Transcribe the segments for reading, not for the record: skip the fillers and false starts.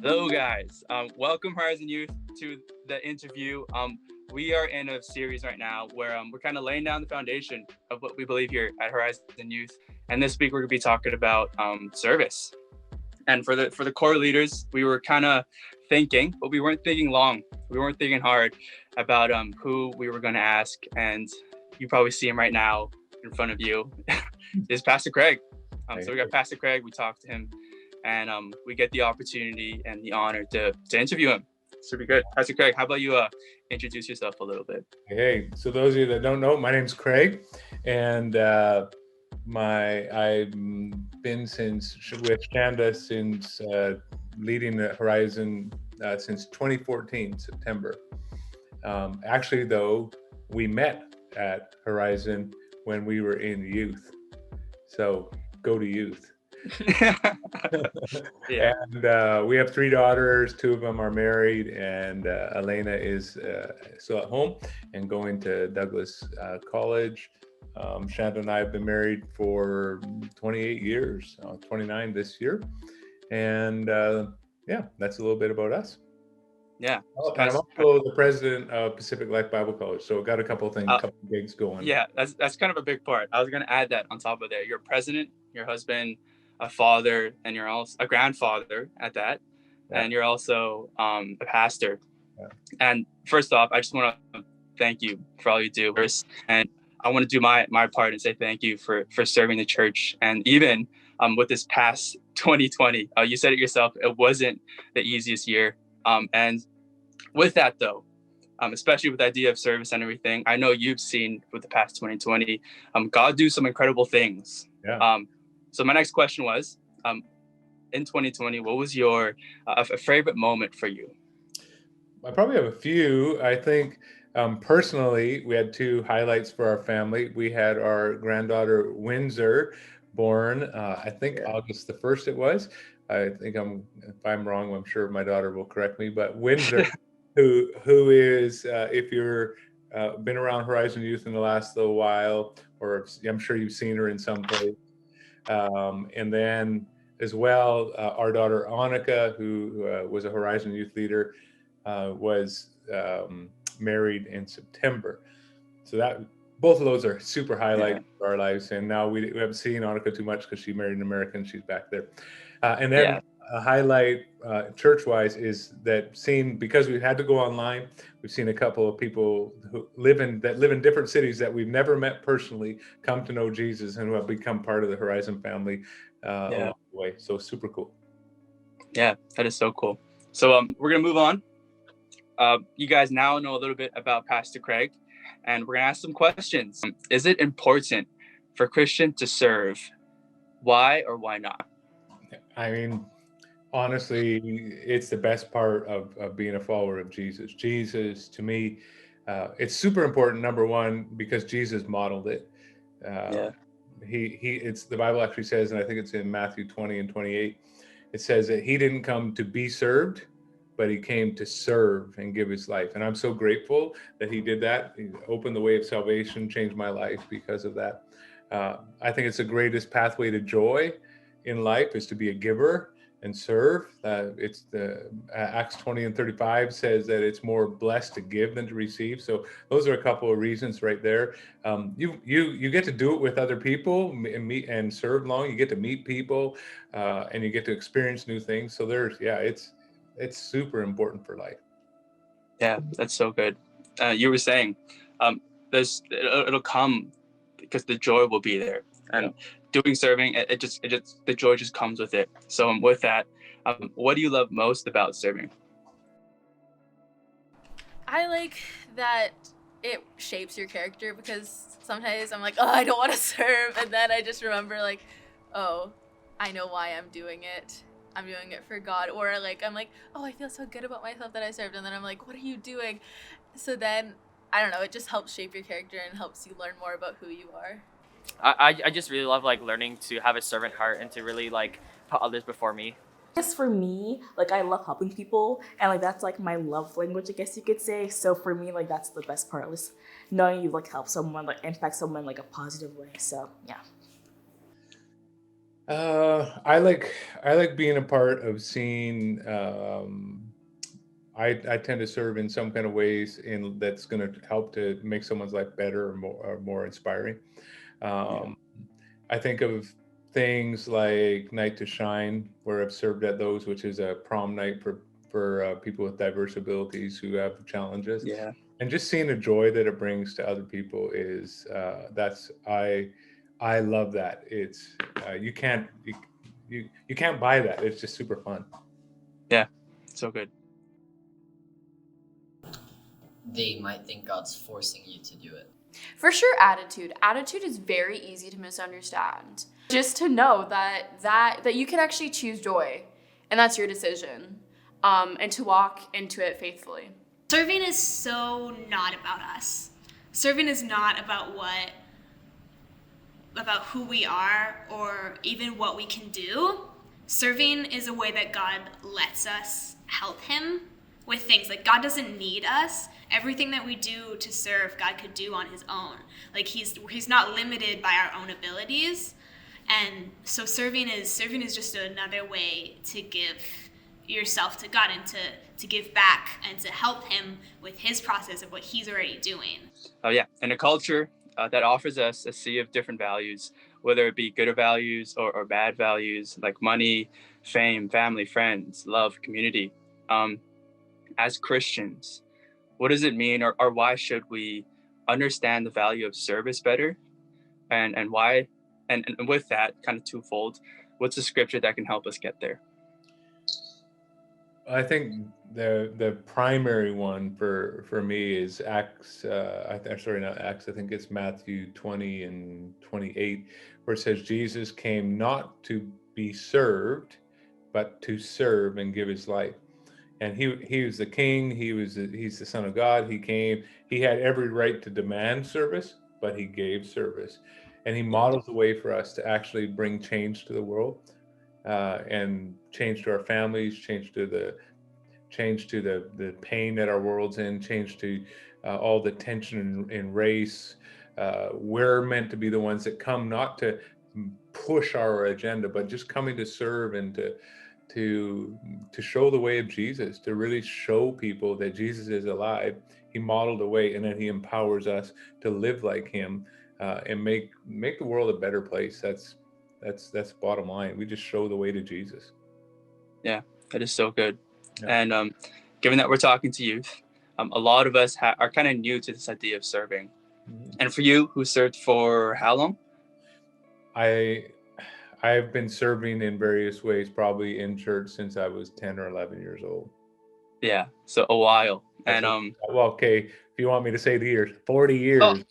Hello, guys. Welcome, Horizon Youth, to the interview. We are in a series right now where we're kind of laying down the foundation of what we believe here at Horizon Youth. And this week we're going to be talking about service. And for the core leaders, we were kind of thinking, but we weren't thinking long. We weren't thinking hard about who we were going to ask. And you probably see him right now in front of you. Is Pastor Craig. So we got Pastor Craig. We talked to him, and we get the opportunity and the honor to interview him. So be good. Pastor Craig, how about you introduce yourself a little bit? Hey, so those of you that don't know, my name's Craig, and I've been with Shanda since leading the Horizon since 2014 September. Actually, though, we met at Horizon when we were in youth. So go to youth. Yeah. And we have 3 daughters. 2 of them are married, and Elena is still at home and going to Douglas College. Shanda and I have been married for 28 years, 29 this year. And yeah, that's a little bit about us. Yeah. And I'm also the president of Pacific Life Bible College, so got a couple of things, couple of gigs going. Yeah, that's kind of a big part. I was going to add that on top of there. You're a president, your husband, a father, and you're also a grandfather at that. Yeah. And you're also a pastor. Yeah. And first off, I just want to thank you for all you do. And I want to do my part and say thank you for serving the church. And even with this past 2020, you said it yourself, it wasn't the easiest year. And with that, though, especially with the idea of service and everything, I know you've seen with the past 2020, God do some incredible things. Yeah. So my next question was, in 2020, what was your a favorite moment for you? I probably have a few. I think personally, we had 2 highlights for our family. We had our granddaughter Windsor born, I think August the 1st it was. I think if I'm wrong, I'm sure my daughter will correct me, but Windsor, who is, if you're been around Horizon Youth in the last little while, or I'm sure you've seen her in some place. And then as well, our daughter Annika, who was a Horizon Youth leader, was married in September. So that both of those are super highlights for our lives. And now we haven't seen Annika too much because she married an American. She's back there. And then a highlight church-wise is that because we had to go online, we've seen a couple of people who live in different cities that we've never met personally come to know Jesus and who have become part of the Horizon family along the way. So super cool. Yeah, that is so cool. So we're gonna move on. You guys now know a little bit about Pastor Craig, and we're gonna ask some questions. Is it important for Christian to serve? Why or why not? I mean, honestly, it's the best part of being a follower of Jesus. Jesus, to me, it's super important. Number one, because Jesus modeled it. It's the Bible actually says, and I think it's in Matthew 20 and 28. It says that he didn't come to be served, but he came to serve and give his life. And I'm so grateful that he did that. He opened the way of salvation, changed my life because of that. I think it's the greatest pathway to joy in life is to be a giver and serve. It's the Acts 20 and 35 says that it's more blessed to give than to receive. So those are a couple of reasons right there. You get to do it with other people and meet and serve long. You get to meet people and you get to experience new things. So it's super important for life. Yeah, that's so good. You were saying it'll come because the joy will be there, and doing serving, it just the joy just comes with it. So with that, what do you love most about serving? I like that it shapes your character, because sometimes I'm like, oh, I don't want to serve, and then I just remember like, oh, I know why I'm doing it. I'm doing it for God. Or like I'm like, oh, I feel so good about myself that I served, and then I'm like, what are you doing? So then I don't know, it just helps shape your character and helps you learn more about who you are. I just really love like learning to have a servant heart and to really like put others before me. I guess for me, like I love helping people, and like that's like my love language, I guess you could say. So for me, like that's the best part, was knowing you like help someone, like impact someone like a positive way. So yeah. I like being a part of seeing. I tend to serve in some kind of ways in that's going to help to make someone's life better or more inspiring. Um, I think of things like Night to Shine, where I've served at those, which is a prom night for people with diverse abilities who have challenges, Yeah. and just seeing the joy that it brings to other people is that's I love that. It's you can't buy that. It's just super fun. Yeah. So good. They might think God's forcing you to do it. For sure, attitude. Attitude is very easy to misunderstand. Just to know that you can actually choose joy, and that's your decision, and to walk into it faithfully. Serving is so not about us. Serving is not about who we are or even what we can do. Serving is a way that God lets us help him with things. Like, God doesn't need us. Everything that we do to serve, God could do on his own. Like, he's not limited by our own abilities. And so serving is just another way to give yourself to God and to give back and to help him with his process of what he's already doing. Oh yeah, and a culture that offers us a sea of different values, whether it be good values or bad values like money, fame, family, friends, love, community. As Christians, what does it mean, or why should we understand the value of service better, and why? And with that, kind of twofold, what's the scripture that can help us get there? I think the primary one for me is Acts. Sorry, not Acts. I think it's Matthew 20 and 28, where it says Jesus came not to be served, but to serve and give his life. And he was the king. He's the son of God. He came. He had every right to demand service, but he gave service, and he models the way for us to actually bring change to the world, and change to our families, change to the pain that our world's in, change to all the tension in race. We're meant to be the ones that come not to push our agenda, but just coming to serve and to show the way of Jesus, to really show people that Jesus is alive. He modeled the way, and then he empowers us to live like him, and make the world a better place. That's the bottom line. We just show the way to Jesus. Yeah, that is so good. Yeah. And given that we're talking to youth, a lot of us are kind of new to this idea of serving. Mhm. And for you, who served for how long? I've been serving in various ways, probably in church since I was 10 or 11 years old. Yeah, so a while. That's And well, okay, if you want me to say the years, 40 years.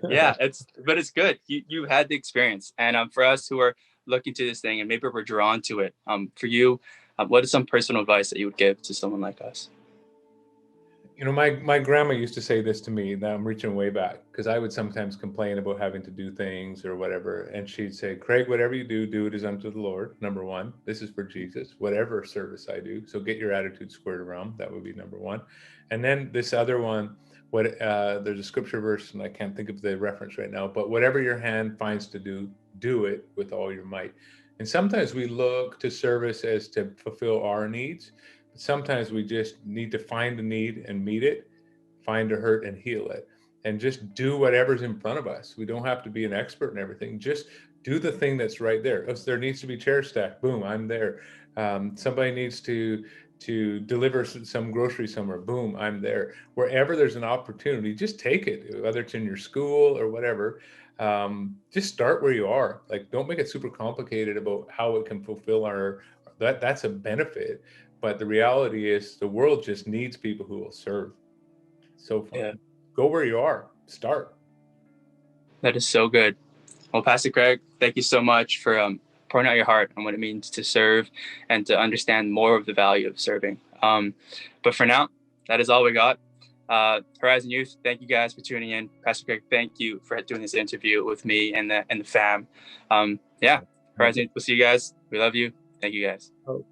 yeah, it's good. You had the experience, and for us who are looking to this thing and maybe we're drawn to it, for you, what is some personal advice that you would give to someone like us? You know, my grandma used to say this to me. That I'm reaching way back, because I would sometimes complain about having to do things or whatever, and she'd say, "Craig, whatever you do, do it as unto the Lord. Number one, this is for Jesus. Whatever service I do, so get your attitude squared around. That would be number one." And then this other one, there's a scripture verse, and I can't think of the reference right now, but whatever your hand finds to do, do it with all your might. And sometimes we look to service as to fulfill our needs. Sometimes we just need to find a need and meet it, find a hurt and heal it, and just do whatever's in front of us. We don't have to be an expert in everything. Just do the thing that's right there. If there needs to be chair stacked, boom, I'm there. Somebody needs to deliver some grocery somewhere, boom, I'm there. Wherever there's an opportunity, just take it, whether it's in your school or whatever. Just start where you are. Like, don't make it super complicated about how it can fulfill that's a benefit. But the reality is the world just needs people who will serve. So fun. Yeah. Go where you are. Start. That is so good. Well, Pastor Craig, thank you so much for pouring out your heart on what it means to serve and to understand more of the value of serving. But for now, that is all we got. Horizon Youth, thank you guys for tuning in. Pastor Craig, thank you for doing this interview with me and the fam. Yeah, Horizon Youth, we'll see you guys. We love you. Thank you guys. Oh.